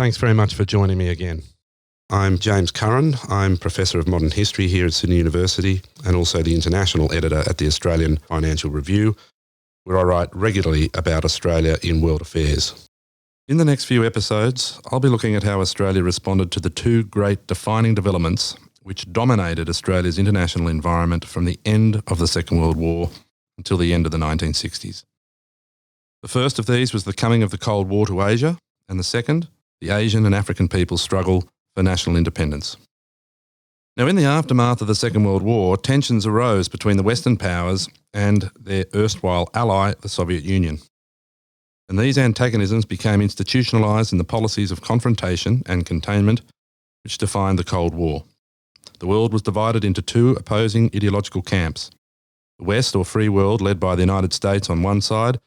thanks very much for joining me again. I'm James Curran. I'm Professor of Modern History here at Sydney University and also the International Editor at the Australian Financial Review, where I write regularly about Australia in world affairs. In the next few episodes, I'll be looking at how Australia responded to the two great defining developments which dominated Australia's international environment from the end of the Second World War until the end of the 1960s. The first of these was the coming of the Cold War to Asia, and the second, the Asian and African people's struggle for national independence. Now, in the aftermath of the Second World War, tensions arose between the Western powers and their erstwhile ally, the Soviet Union. And these antagonisms became institutionalised in the policies of confrontation and containment which defined the Cold War. The world was divided into two opposing ideological camps: the West or free world led by the United States on one side,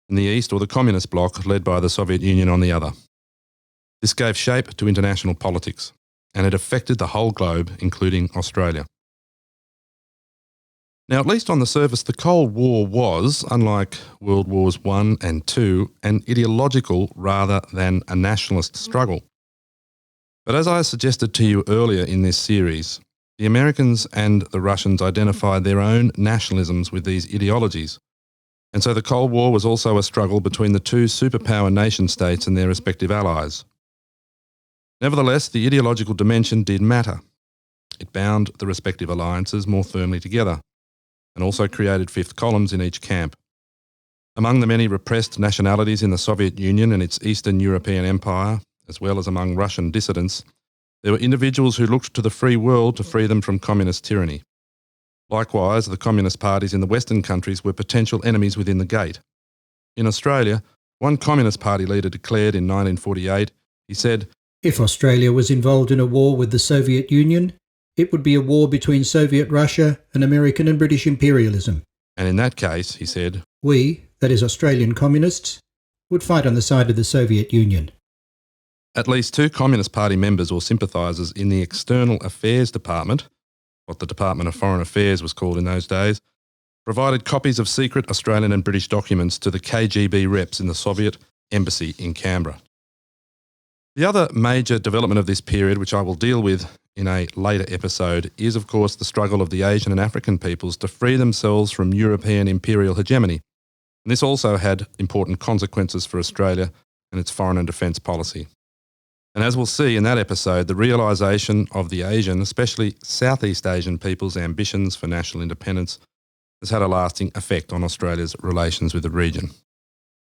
and the East or the communist bloc led by the Soviet Union on the other. This gave shape to international politics, and it affected the whole globe, including Australia. Now, at least on the surface, the Cold War was, unlike World Wars I and II, an ideological rather than a nationalist struggle. But as I suggested to you earlier in this series, the Americans and the Russians identified their own nationalisms with these ideologies. And so the Cold War was also a struggle between the two superpower nation-states and their respective allies. Nevertheless, the ideological dimension did matter. It bound the respective alliances more firmly together, and also created fifth columns in each camp. Among the many repressed nationalities in the Soviet Union and its Eastern European Empire, as well as among Russian dissidents, there were individuals who looked to the free world to free them from communist tyranny. Likewise, the communist parties in the Western countries were potential enemies within the gate. In Australia, one Communist Party leader declared in 1948, he said, "If Australia was involved in a war with the Soviet Union, it would be a war between Soviet Russia and American and British imperialism. And in that case, he said, we, that is Australian communists, would fight on the side of the Soviet Union." At least two Communist Party members or sympathisers in the External Affairs Department, what the Department of Foreign Affairs was called in those days, provided copies of secret Australian and British documents to the KGB reps in the Soviet embassy in Canberra. The other major development of this period, which I will deal with in a later episode, is of course the struggle of the Asian and African peoples to free themselves from European imperial hegemony. And this also had important consequences for Australia and its foreign and defence policy. And as we'll see in that episode, the realisation of the Asian, especially Southeast Asian people's ambitions for national independence has had a lasting effect on Australia's relations with the region.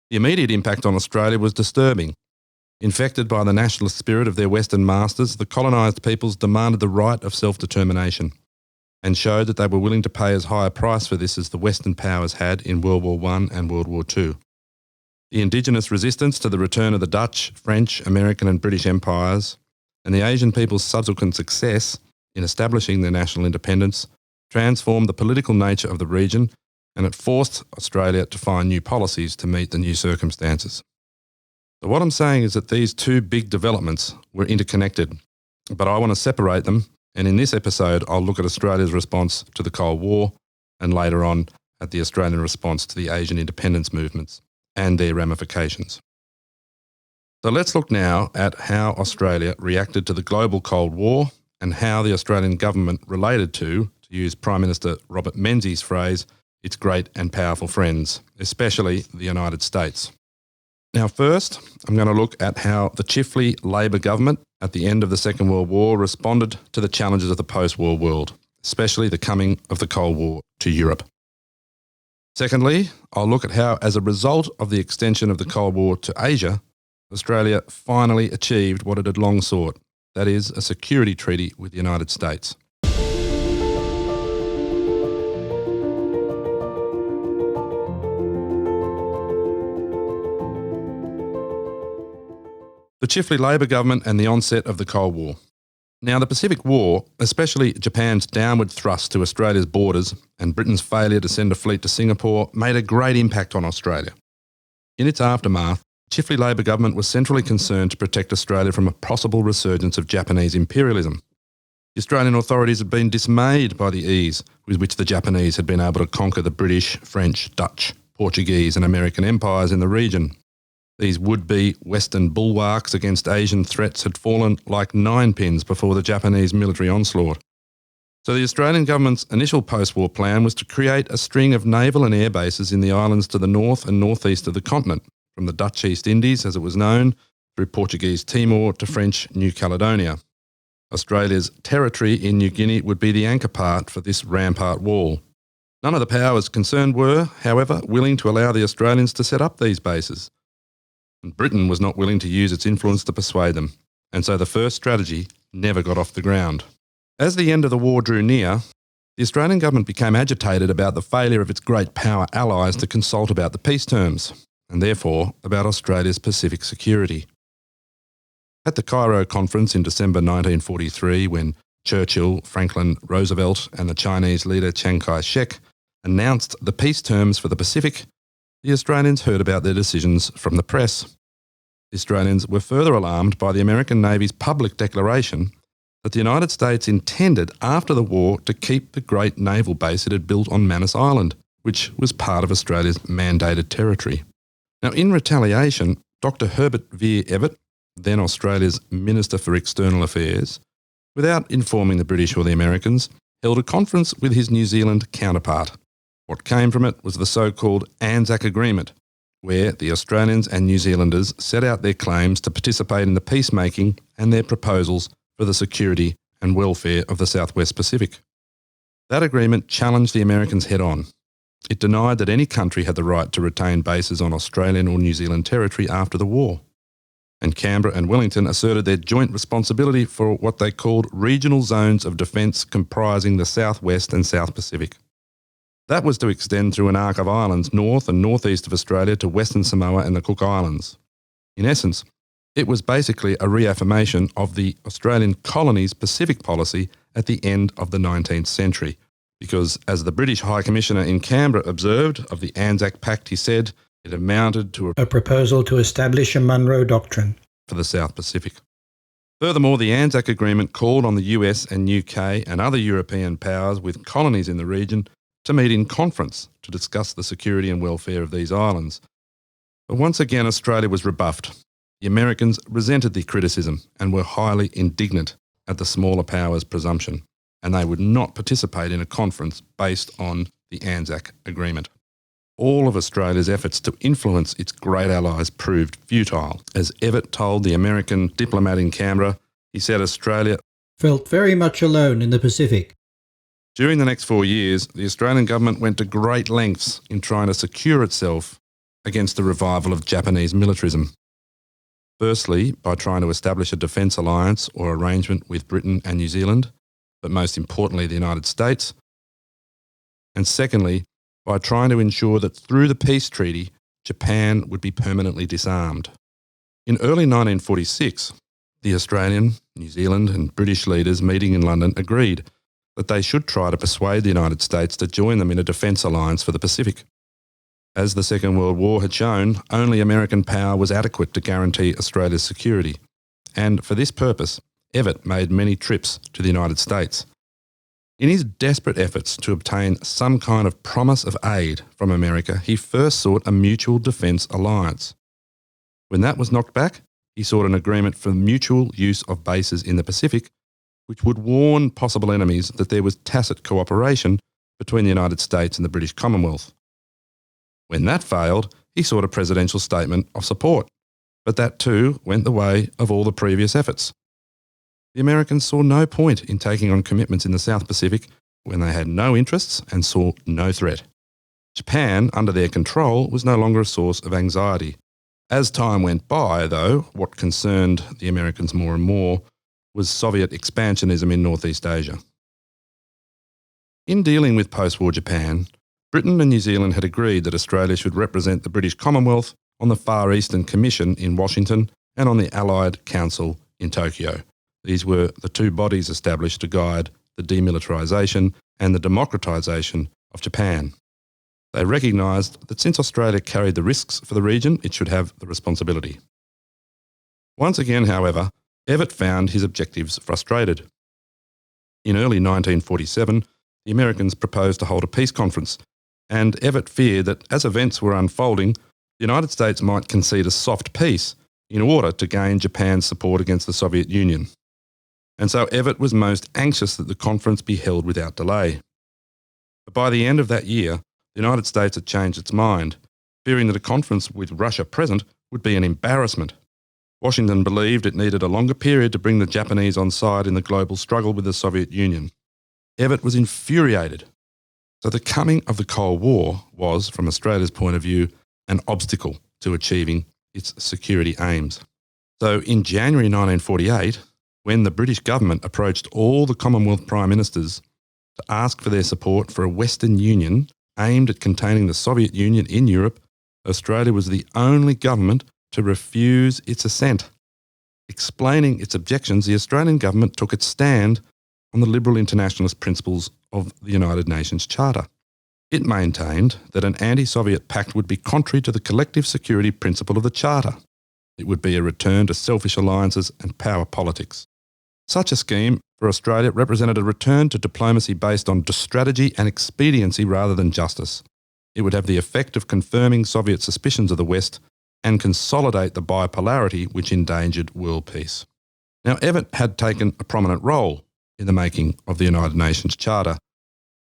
The immediate impact on Australia was disturbing. Infected by the nationalist spirit of their Western masters, the colonised peoples demanded the right of self-determination and showed that they were willing to pay as high a price for this as the Western powers had in World War I and World War II. The indigenous resistance to the return of the Dutch, French, American and British empires, and the Asian people's subsequent success in establishing their national independence transformed the political nature of the region, and it forced Australia to find new policies to meet the new circumstances. So what I'm saying is that these two big developments were interconnected, but I want to separate them, and in this episode I'll look at Australia's response to the Cold War and later on at the Australian response to the Asian independence movements and their ramifications. So let's look now at how Australia reacted to the global Cold War and how the Australian government related to use Prime Minister Robert Menzies' phrase, its great and powerful friends, especially the United States. Now first, I'm going to look at how the Chifley Labor government at the end of the Second World War responded to the challenges of the post-war world, especially the coming of the Cold War to Europe. Secondly, I'll look at how, as a result of the extension of the Cold War to Asia, Australia finally achieved what it had long sought, that is, a security treaty with the United States. The Chifley Labor government and the onset of the Cold War. Now, the Pacific War, especially Japan's downward thrust to Australia's borders and Britain's failure to send a fleet to Singapore, made a great impact on Australia. In its aftermath, the Chifley Labor government was centrally concerned to protect Australia from a possible resurgence of Japanese imperialism. The Australian authorities had been dismayed by the ease with which the Japanese had been able to conquer the British, French, Dutch, Portuguese and American empires in the region. These would-be Western bulwarks against Asian threats had fallen like ninepins before the Japanese military onslaught. So the Australian government's initial post-war plan was to create a string of naval and air bases in the islands to the north and northeast of the continent, from the Dutch East Indies, as it was known, through Portuguese Timor to French New Caledonia. Australia's territory in New Guinea would be the anchor part for this rampart wall. None of the powers concerned were, however, willing to allow the Australians to set up these bases. And Britain was not willing to use its influence to persuade them, and so the first strategy never got off the ground. As the end of the war drew near, the Australian government became agitated about the failure of its great power allies to consult about the peace terms, and therefore about Australia's Pacific security. At the Cairo conference in December 1943, when Churchill, Franklin Roosevelt and the Chinese leader Chiang Kai-shek announced the peace terms for the Pacific, the Australians heard about their decisions from the press. The Australians were further alarmed by the American Navy's public declaration that the United States intended after the war to keep the great naval base it had built on Manus Island, which was part of Australia's mandated territory. Now, in retaliation, Dr. Herbert Vere Evatt, then Australia's Minister for External Affairs, without informing the British or the Americans, held a conference with his New Zealand counterpart. What came from it was the so-called Anzac Agreement, where the Australians and New Zealanders set out their claims to participate in the peacemaking and their proposals for the security and welfare of the Southwest Pacific. That agreement challenged the Americans head-on. It denied that any country had the right to retain bases on Australian or New Zealand territory after the war. And Canberra and Wellington asserted their joint responsibility for what they called regional zones of defence comprising the Southwest and South Pacific. That was to extend through an arc of islands north and northeast of Australia to Western Samoa and the Cook Islands. In essence, it was basically a reaffirmation of the Australian colonies' Pacific policy at the end of the 19th century, because, as the British High Commissioner in Canberra observed of the Anzac Pact, he said, it amounted to a proposal to establish a Monroe Doctrine for the South Pacific. Furthermore, the Anzac Agreement called on the US and UK and other European powers with colonies in the region to meet in conference to discuss the security and welfare of these islands. But once again, Australia was rebuffed. The Americans resented the criticism and were highly indignant at the smaller powers' presumption, and they would not participate in a conference based on the Anzac Agreement. All of Australia's efforts to influence its great allies proved futile. As Evatt told the American diplomat in Canberra, he said Australia felt very much alone in the Pacific. During the next 4 years, the Australian government went to great lengths in trying to secure itself against the revival of Japanese militarism. Firstly, by trying to establish a defence alliance or arrangement with Britain and New Zealand, but most importantly the United States. And secondly, by trying to ensure that through the peace treaty, Japan would be permanently disarmed. In early 1946, the Australian, New Zealand and British leaders meeting in London agreed that they should try to persuade the United States to join them in a defence alliance for the Pacific. As the Second World War had shown, only American power was adequate to guarantee Australia's security. And for this purpose, Evatt made many trips to the United States. In his desperate efforts to obtain some kind of promise of aid from America, he first sought a mutual defence alliance. When that was knocked back, he sought an agreement for mutual use of bases in the Pacific, which would warn possible enemies that there was tacit cooperation between the United States and the British Commonwealth. When that failed, he sought a presidential statement of support, but that too went the way of all the previous efforts. The Americans saw no point in taking on commitments in the South Pacific when they had no interests and saw no threat. Japan, under their control, was no longer a source of anxiety. As time went by, though, what concerned the Americans more and more was Soviet expansionism in Northeast Asia. In dealing with post-war Japan, Britain and New Zealand had agreed that Australia should represent the British Commonwealth on the Far Eastern Commission in Washington and on the Allied Council in Tokyo. These were the two bodies established to guide the demilitarisation and the democratisation of Japan. They recognised that since Australia carried the risks for the region, it should have the responsibility. Once again, however, Evatt found his objectives frustrated. In early 1947, the Americans proposed to hold a peace conference, and Evatt feared that as events were unfolding, the United States might concede a soft peace in order to gain Japan's support against the Soviet Union. And so Evatt was most anxious that the conference be held without delay. But by the end of that year, the United States had changed its mind, fearing that a conference with Russia present would be an embarrassment. Washington believed it needed a longer period to bring the Japanese on side in the global struggle with the Soviet Union. Evatt was infuriated. So the coming of the Cold War was, from Australia's point of view, an obstacle to achieving its security aims. So in January 1948, when the British government approached all the Commonwealth Prime Ministers to ask for their support for a Western Union aimed at containing the Soviet Union in Europe, Australia was the only government to refuse its assent. Explaining its objections, the Australian government took its stand on the liberal internationalist principles of the United Nations Charter. It maintained that an anti-Soviet pact would be contrary to the collective security principle of the Charter. It would be a return to selfish alliances and power politics. Such a scheme for Australia represented a return to diplomacy based on strategy and expediency rather than justice. It would have the effect of confirming Soviet suspicions of the West and consolidate the bipolarity which endangered world peace. Now, Evatt had taken a prominent role in the making of the United Nations Charter.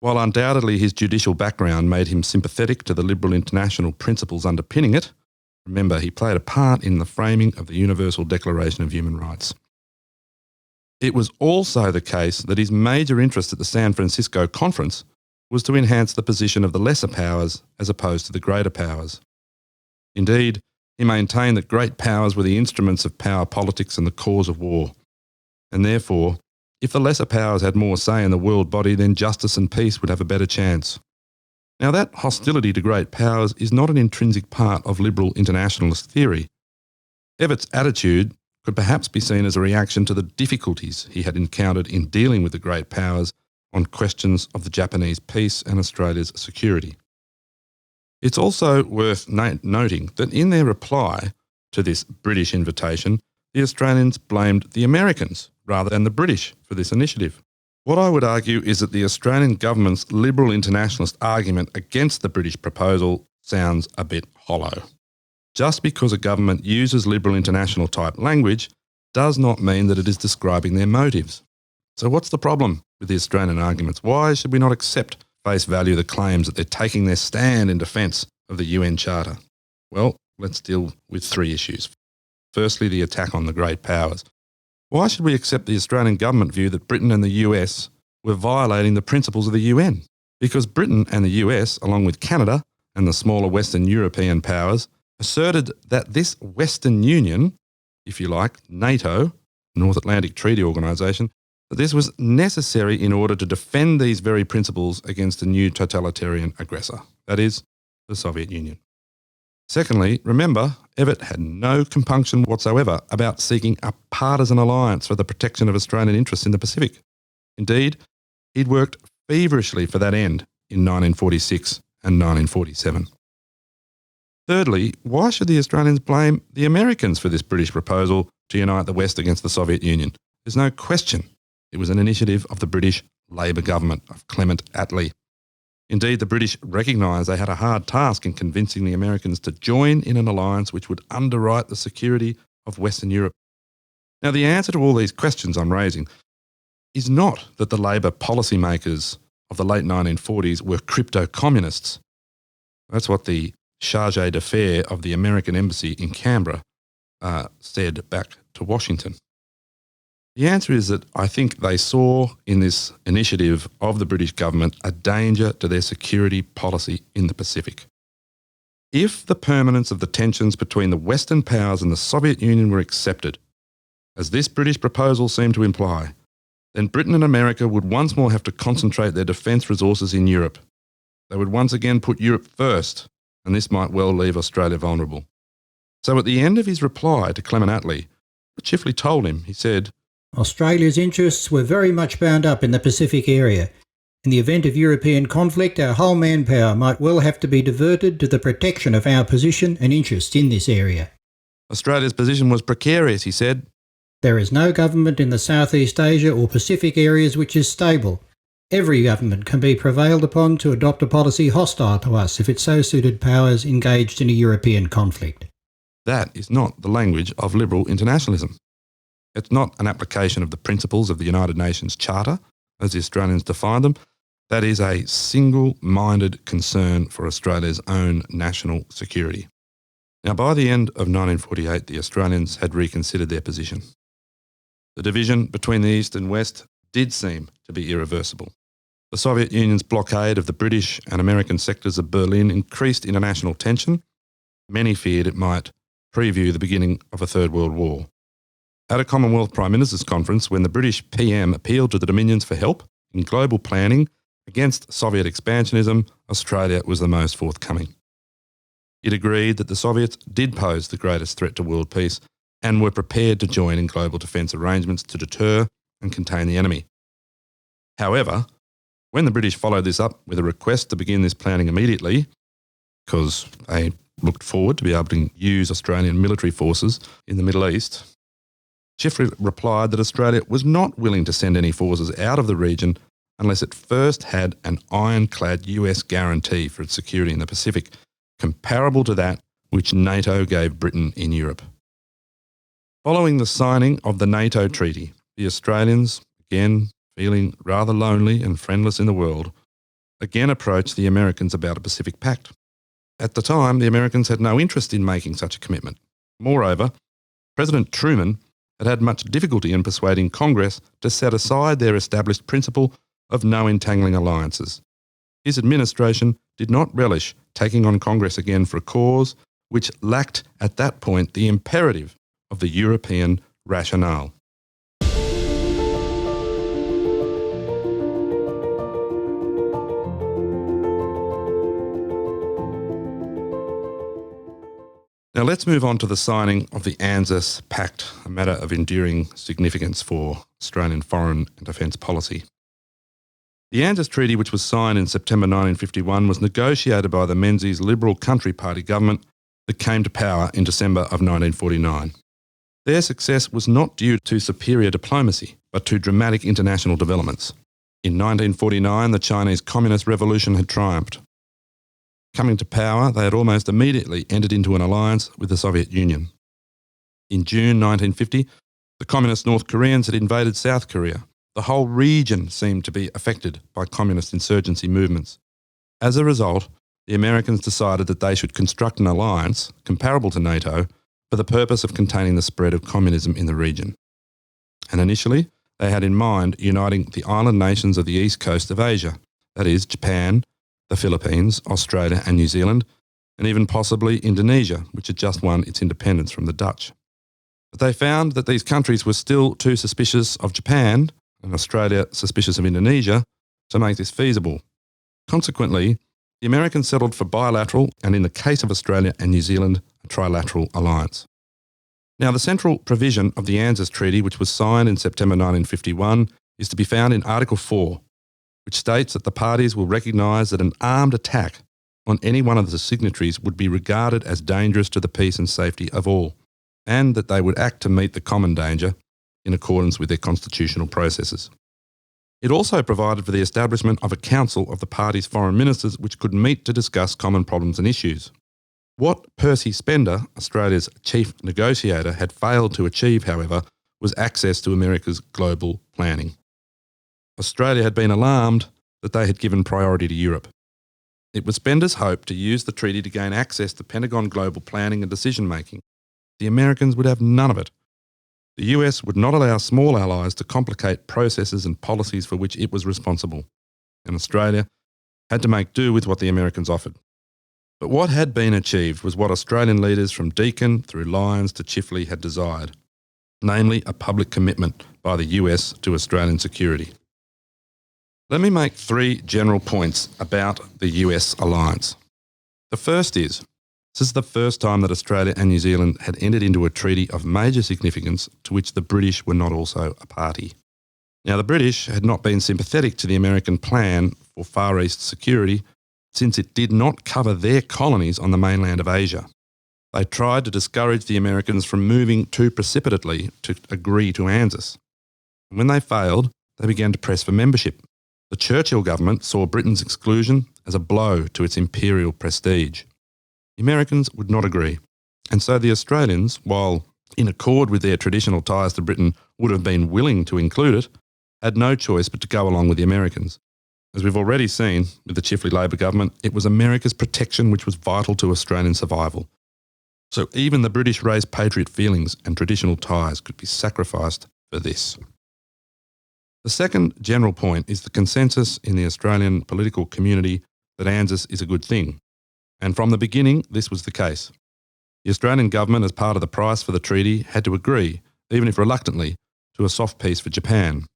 While undoubtedly his judicial background made him sympathetic to the liberal international principles underpinning it, remember, he played a part in the framing of the Universal Declaration of Human Rights. It was also the case that his major interest at the San Francisco Conference was to enhance the position of the lesser powers as opposed to the greater powers. Indeed, he maintained that great powers were the instruments of power politics and the cause of war. And therefore, if the lesser powers had more say in the world body, then justice and peace would have a better chance. Now, that hostility to great powers is not an intrinsic part of liberal internationalist theory. Evatt's attitude could perhaps be seen as a reaction to the difficulties he had encountered in dealing with the great powers on questions of the Japanese peace and Australia's security. It's also worth noting that in their reply to this British invitation, the Australians blamed the Americans rather than the British for this initiative. What I would argue is that the Australian government's liberal internationalist argument against the British proposal sounds a bit hollow. Just because a government uses liberal international type language does not mean that it is describing their motives. So what's the problem with the Australian arguments? Why should we not accept face value the claims that they're taking their stand in defence of the UN Charter? Well, let's deal with three issues. Firstly, the attack on the great powers. Why should we accept the Australian government view that Britain and the US were violating the principles of the UN? Because Britain and the US, along with Canada and the smaller Western European powers, asserted that this Western Union, if you like, NATO, North Atlantic Treaty Organisation, that this was necessary in order to defend these very principles against a new totalitarian aggressor, that is, the Soviet Union. Secondly, remember, Evatt had no compunction whatsoever about seeking a partisan alliance for the protection of Australian interests in the Pacific. Indeed, he'd worked feverishly for that end in 1946 and 1947. Thirdly, why should the Australians blame the Americans for this British proposal to unite the West against the Soviet Union? There's no question it was an initiative of the British Labor government of Clement Attlee. Indeed, the British recognised they had a hard task in convincing the Americans to join in an alliance which would underwrite the security of Western Europe. Now, the answer to all these questions I'm raising is not that the Labor policymakers of the late 1940s were crypto-communists. That's what the charge d'affaires of the American embassy in Canberra said back to Washington. The answer is that I think they saw in this initiative of the British government a danger to their security policy in the Pacific. If the permanence of the tensions between the Western powers and the Soviet Union were accepted, as this British proposal seemed to imply, then Britain and America would once more have to concentrate their defence resources in Europe. They would once again put Europe first, and this might well leave Australia vulnerable. So at the end of his reply to Clement Attlee, Chifley told him, he said, Australia's interests were very much bound up in the Pacific area. In the event of European conflict, our whole manpower might well have to be diverted to the protection of our position and interests in this area. Australia's position was precarious, he said. There is no government in the Southeast Asia or Pacific areas which is stable. Every government can be prevailed upon to adopt a policy hostile to us if it so suited powers engaged in a European conflict. That is not the language of liberal internationalism. It's not an application of the principles of the United Nations Charter, as the Australians define them. That is a single-minded concern for Australia's own national security. Now, by the end of 1948, the Australians had reconsidered their position. The division between the East and West did seem to be irreversible. The Soviet Union's blockade of the British and American sectors of Berlin increased international tension. Many feared it might preview the beginning of a Third World War. At a Commonwealth Prime Minister's conference, when the British PM appealed to the Dominions for help in global planning against Soviet expansionism, Australia was the most forthcoming. It agreed that the Soviets did pose the greatest threat to world peace and were prepared to join in global defence arrangements to deter and contain the enemy. However, when the British followed this up with a request to begin this planning immediately, because they looked forward to be able to use Australian military forces in the Middle East, Chifley replied that Australia was not willing to send any forces out of the region unless it first had an ironclad US guarantee for its security in the Pacific, comparable to that which NATO gave Britain in Europe. Following the signing of the NATO treaty, the Australians, again feeling rather lonely and friendless in the world, again approached the Americans about a Pacific Pact. At the time, the Americans had no interest in making such a commitment. Moreover, President Truman had much difficulty in persuading Congress to set aside their established principle of no entangling alliances. His administration did not relish taking on Congress again for a cause which lacked at that point the imperative of the European rationale. Now let's move on to the signing of the ANZUS Pact, a matter of enduring significance for Australian foreign and defence policy. The ANZUS Treaty, which was signed in September 1951, was negotiated by the Menzies Liberal Country Party government that came to power in December of 1949. Their success was not due to superior diplomacy, but to dramatic international developments. In 1949, the Chinese Communist Revolution had triumphed. Coming to power, they had almost immediately entered into an alliance with the Soviet Union. In June 1950, the communist North Koreans had invaded South Korea. The whole region seemed to be affected by communist insurgency movements. As a result, the Americans decided that they should construct an alliance, comparable to NATO, for the purpose of containing the spread of communism in the region. And initially, they had in mind uniting the island nations of the east coast of Asia, that is, Japan, the Philippines, Australia and New Zealand, and even possibly Indonesia, which had just won its independence from the Dutch. But they found that these countries were still too suspicious of Japan, and Australia suspicious of Indonesia, to make this feasible. Consequently, the Americans settled for bilateral, and in the case of Australia and New Zealand, a trilateral alliance. Now, the central provision of the ANZUS Treaty, which was signed in September 1951, is to be found in Article 4, which states that the parties will recognise that an armed attack on any one of the signatories would be regarded as dangerous to the peace and safety of all, and that they would act to meet the common danger in accordance with their constitutional processes. It also provided for the establishment of a council of the parties' foreign ministers which could meet to discuss common problems and issues. What Percy Spender, Australia's chief negotiator, had failed to achieve, however, was access to America's global planning. Australia had been alarmed that they had given priority to Europe. It was Spender's hope to use the treaty to gain access to Pentagon global planning and decision-making. The Americans would have none of it. The US would not allow small allies to complicate processes and policies for which it was responsible, and Australia had to make do with what the Americans offered. But what had been achieved was what Australian leaders from Deakin through Lyons to Chifley had desired, namely a public commitment by the US to Australian security. Let me make three general points about the US alliance. The first is, this is the first time that Australia and New Zealand had entered into a treaty of major significance to which the British were not also a party. Now, the British had not been sympathetic to the American plan for Far East security since it did not cover their colonies on the mainland of Asia. They tried to discourage the Americans from moving too precipitately to agree to ANZUS. And when they failed, they began to press for membership. The Churchill government saw Britain's exclusion as a blow to its imperial prestige. The Americans would not agree, and so the Australians, while in accord with their traditional ties to Britain would have been willing to include it, had no choice but to go along with the Americans. As we've already seen with the Chifley Labor government, it was America's protection which was vital to Australian survival. So even the British raised patriot feelings and traditional ties could be sacrificed for this. The second general point is the consensus in the Australian political community that ANZUS is a good thing. And from the beginning, this was the case. The Australian government, as part of the price for the treaty, had to agree, even if reluctantly, to a soft peace for Japan.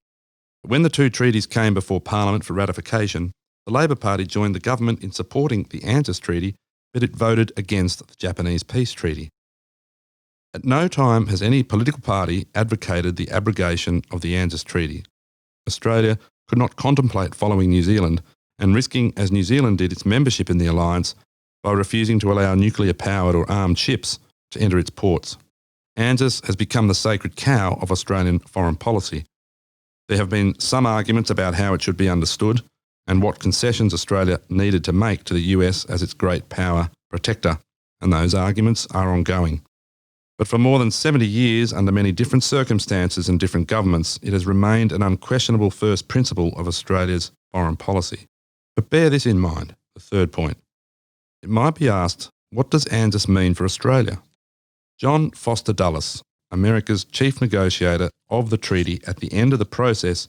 But when the two treaties came before Parliament for ratification, the Labor Party joined the government in supporting the ANZUS treaty, but it voted against the Japanese peace treaty. At no time has any political party advocated the abrogation of the ANZUS treaty. Australia could not contemplate following New Zealand and risking, as New Zealand did, its membership in the alliance by refusing to allow nuclear-powered or armed ships to enter its ports. ANZUS has become the sacred cow of Australian foreign policy. There have been some arguments about how it should be understood and what concessions Australia needed to make to the US as its great power protector, and those arguments are ongoing. But for more than 70 years, under many different circumstances and different governments, it has remained an unquestionable first principle of Australia's foreign policy. But bear this in mind, the third point. It might be asked, what does ANZUS mean for Australia? John Foster Dulles, America's chief negotiator of the treaty at the end of the process,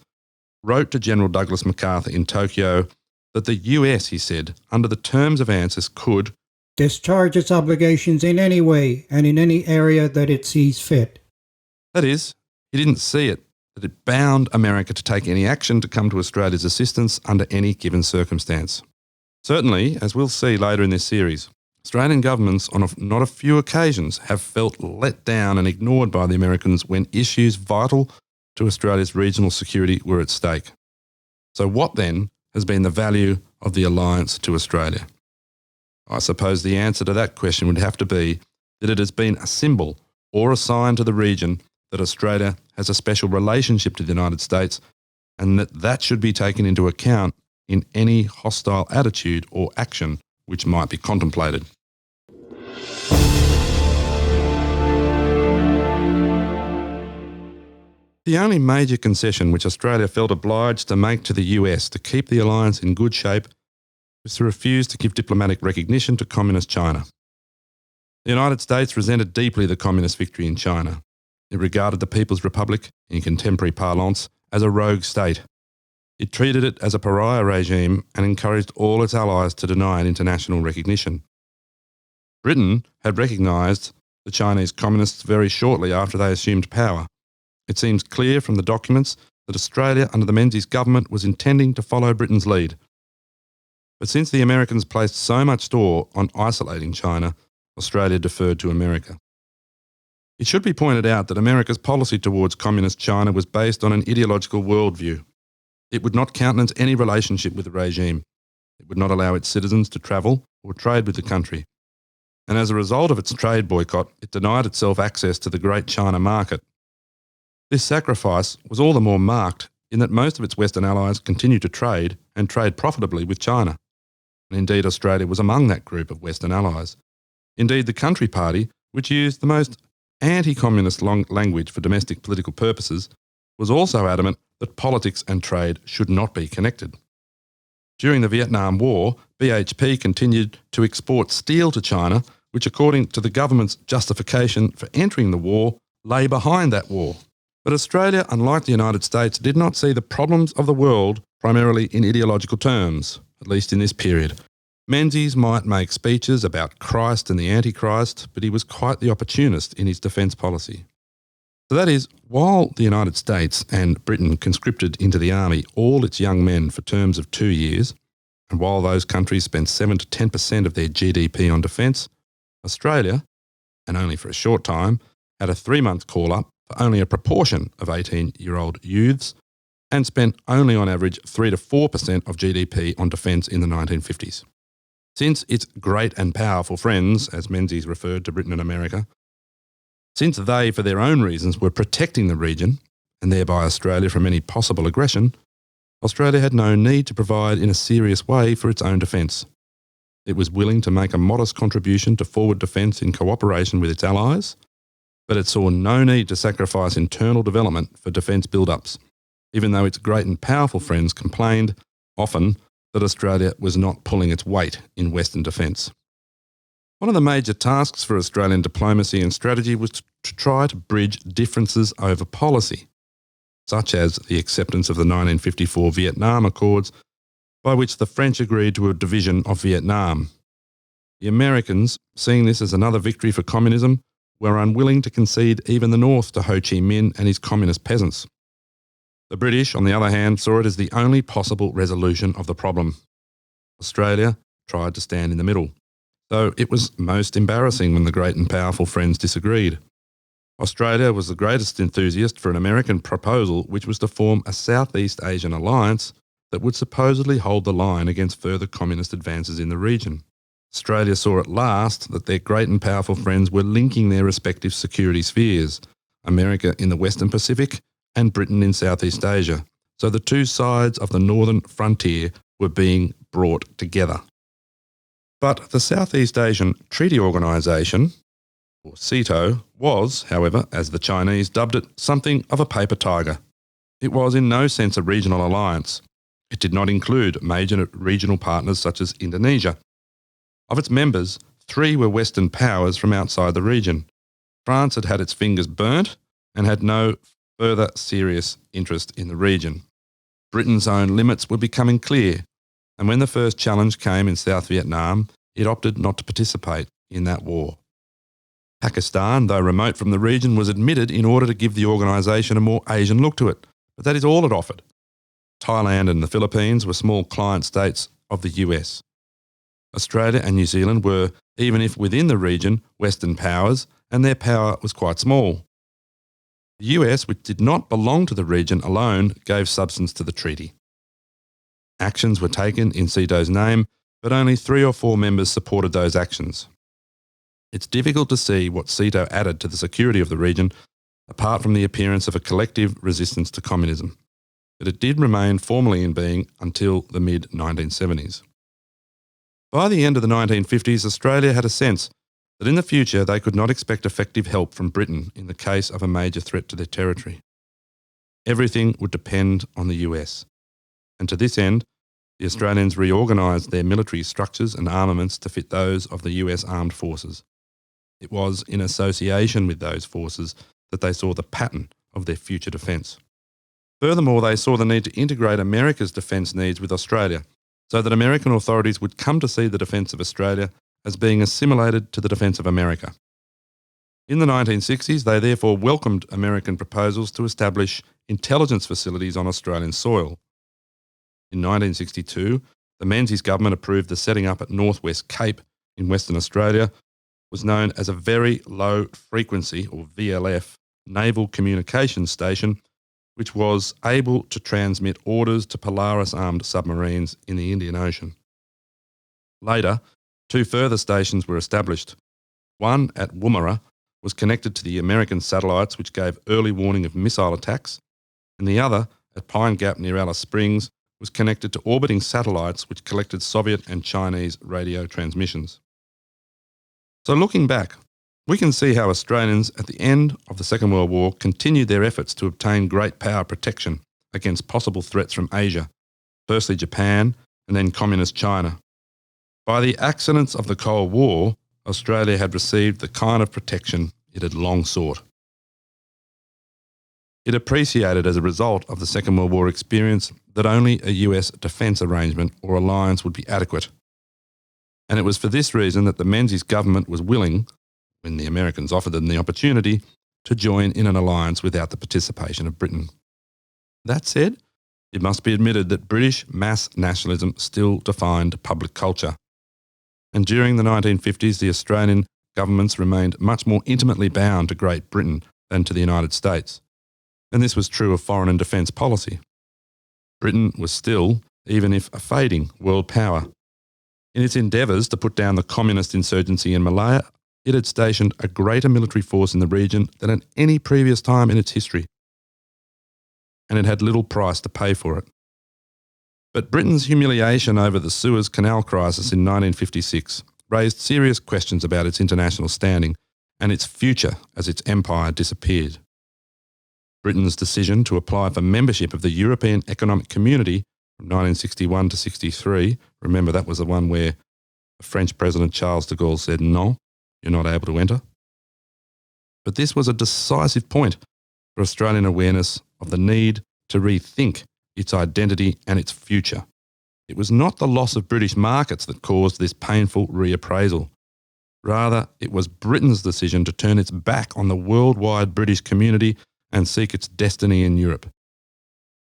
wrote to General Douglas MacArthur in Tokyo that the US, he said, under the terms of ANZUS could discharge its obligations in any way and in any area that it sees fit. That is, he didn't see it, that it bound America to take any action to come to Australia's assistance under any given circumstance. Certainly, as we'll see later in this series, Australian governments on not a few occasions have felt let down and ignored by the Americans when issues vital to Australia's regional security were at stake. So what then has been the value of the alliance to Australia? I suppose the answer to that question would have to be that it has been a symbol or a sign to the region that Australia has a special relationship to the United States and that should be taken into account in any hostile attitude or action which might be contemplated. The only major concession which Australia felt obliged to make to the US to keep the alliance in good shape was to refuse to give diplomatic recognition to Communist China. The United States resented deeply the Communist victory in China. It regarded the People's Republic, in contemporary parlance, as a rogue state. It treated it as a pariah regime and encouraged all its allies to deny it international recognition. Britain had recognised the Chinese Communists very shortly after they assumed power. It seems clear from the documents that Australia under the Menzies government was intending to follow Britain's lead. But since the Americans placed so much store on isolating China, Australia deferred to America. It should be pointed out that America's policy towards Communist China was based on an ideological worldview. It would not countenance any relationship with the regime. It would not allow its citizens to travel or trade with the country. And as a result of its trade boycott, it denied itself access to the Great China market. This sacrifice was all the more marked in that most of its Western allies continued to trade and trade profitably with China. And indeed, Australia was among that group of Western allies. Indeed, the Country Party, which used the most anti-communist language for domestic political purposes, was also adamant that politics and trade should not be connected. During the Vietnam War, BHP continued to export steel to China, which, according to the government's justification for entering the war, lay behind that war. But Australia, unlike the United States, did not see the problems of the world primarily in ideological terms, at least in this period. Menzies might make speeches about Christ and the Antichrist, but he was quite the opportunist in his defence policy. So that is, while the United States and Britain conscripted into the army all its young men for terms of 2 years, and while those countries spent 7 to 10% of their GDP on defence, Australia, and only for a short time, had a 3-month call-up for only a proportion of 18-year-old youths and spent only on average 3 to 4% of GDP on defence in the 1950s. Since its great and powerful friends, as Menzies referred to Britain and America, since they, for their own reasons, were protecting the region, and thereby Australia from any possible aggression, Australia had no need to provide in a serious way for its own defence. It was willing to make a modest contribution to forward defence in cooperation with its allies, but it saw no need to sacrifice internal development for defence build-ups, even though its great and powerful friends complained, often, that Australia was not pulling its weight in Western defence. One of the major tasks for Australian diplomacy and strategy was to try to bridge differences over policy, such as the acceptance of the 1954 Vietnam Accords, by which the French agreed to a division of Vietnam. The Americans, seeing this as another victory for communism, were unwilling to concede even the North to Ho Chi Minh and his communist peasants. The British, on the other hand, saw it as the only possible resolution of the problem. Australia tried to stand in the middle, though it was most embarrassing when the great and powerful friends disagreed. Australia was the greatest enthusiast for an American proposal which was to form a Southeast Asian alliance that would supposedly hold the line against further communist advances in the region. Australia saw at last that their great and powerful friends were linking their respective security spheres, America in the Western Pacific and Britain in Southeast Asia, so the two sides of the northern frontier were being brought together. But the Southeast Asian Treaty Organisation, or SEATO, was, however, as the Chinese dubbed it, something of a paper tiger. It was in no sense a regional alliance. It did not include major regional partners such as Indonesia. Of its members, 3 were Western powers from outside the region. France had had its fingers burnt and had no further serious interest in the region. Britain's own limits were becoming clear, and when the first challenge came in South Vietnam, it opted not to participate in that war. Pakistan, though remote from the region, was admitted in order to give the organisation a more Asian look to it, but that is all it offered. Thailand and the Philippines were small client states of the US. Australia and New Zealand were, even if within the region, Western powers, and their power was quite small. The US, which did not belong to the region alone, gave substance to the treaty. Actions were taken in SEATO's name, but only 3 or 4 members supported those actions. It's difficult to see what SEATO added to the security of the region, apart from the appearance of a collective resistance to communism. But it did remain formally in being until the mid-1970s. By the end of the 1950s, Australia had a sense that in the future they could not expect effective help from Britain in the case of a major threat to their territory. Everything would depend on the US. And to this end, the Australians reorganised their military structures and armaments to fit those of the US armed forces. It was in association with those forces that they saw the pattern of their future defence. Furthermore, they saw the need to integrate America's defence needs with Australia, so that American authorities would come to see the defence of Australia as being assimilated to the defence of America. In the 1960s, they therefore welcomed American proposals to establish intelligence facilities on Australian soil. In 1962, the Menzies government approved the setting up at North West Cape in Western Australia was known as a Very Low Frequency, or VLF, naval communications station, which was able to transmit orders to Polaris-armed submarines in the Indian Ocean. Later, 2 further stations were established. One at Woomera was connected to the American satellites which gave early warning of missile attacks, and the other, at Pine Gap near Alice Springs, was connected to orbiting satellites which collected Soviet and Chinese radio transmissions. So looking back, we can see how Australians at the end of the Second World War continued their efforts to obtain great power protection against possible threats from Asia, firstly Japan and then Communist China. By the accidents of the Cold War, Australia had received the kind of protection it had long sought. It appreciated as a result of the Second World War experience that only a US defence arrangement or alliance would be adequate. And it was for this reason that the Menzies government was willing, when the Americans offered them the opportunity, to join in an alliance without the participation of Britain. That said, it must be admitted that British mass nationalism still defined public culture. And during the 1950s, the Australian governments remained much more intimately bound to Great Britain than to the United States. And this was true of foreign and defence policy. Britain was still, even if a fading, world power. In its endeavours to put down the communist insurgency in Malaya, it had stationed a greater military force in the region than at any previous time in its history. And it had little price to pay for it. But Britain's humiliation over the Suez Canal crisis in 1956 raised serious questions about its international standing and its future as its empire disappeared. Britain's decision to apply for membership of the European Economic Community from 1961 to 63, remember that was the one where the French President Charles de Gaulle said, "No, you're not able to enter." But this was a decisive point for Australian awareness of the need to rethink its identity and its future. It was not the loss of British markets that caused this painful reappraisal. Rather, it was Britain's decision to turn its back on the worldwide British community and seek its destiny in Europe.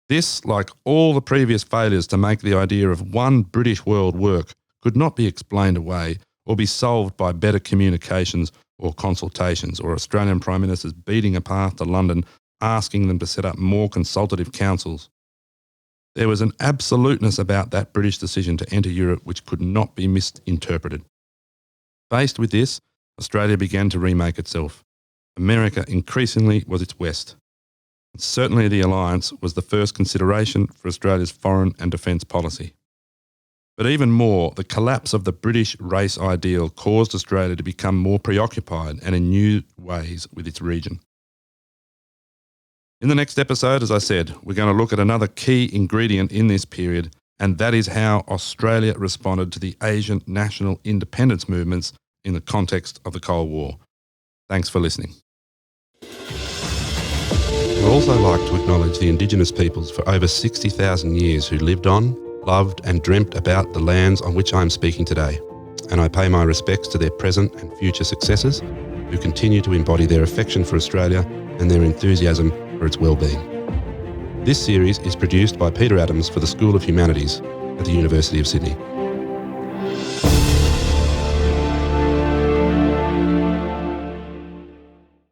This, like all the previous failures to make the idea of one British world work, could not be explained away or be solved by better communications or consultations or Australian Prime Ministers beating a path to London asking them to set up more consultative councils. There was an absoluteness about that British decision to enter Europe which could not be misinterpreted. Faced with this, Australia began to remake itself. America increasingly was its West. And certainly the alliance was the first consideration for Australia's foreign and defence policy. But even more, the collapse of the British race ideal caused Australia to become more preoccupied and in new ways with its region. In the next episode, as I said, we're going to look at another key ingredient in this period, and that is how Australia responded to the Asian national independence movements in the context of the Cold War. Thanks for listening. I'd also like to acknowledge the Indigenous peoples for over 60,000 years who lived on, loved and dreamt about the lands on which I am speaking today, and I pay my respects to their present and future successors who continue to embody their affection for Australia and their enthusiasm for its well-being. This series is produced by Peter Adams for the School of Humanities at the University of Sydney.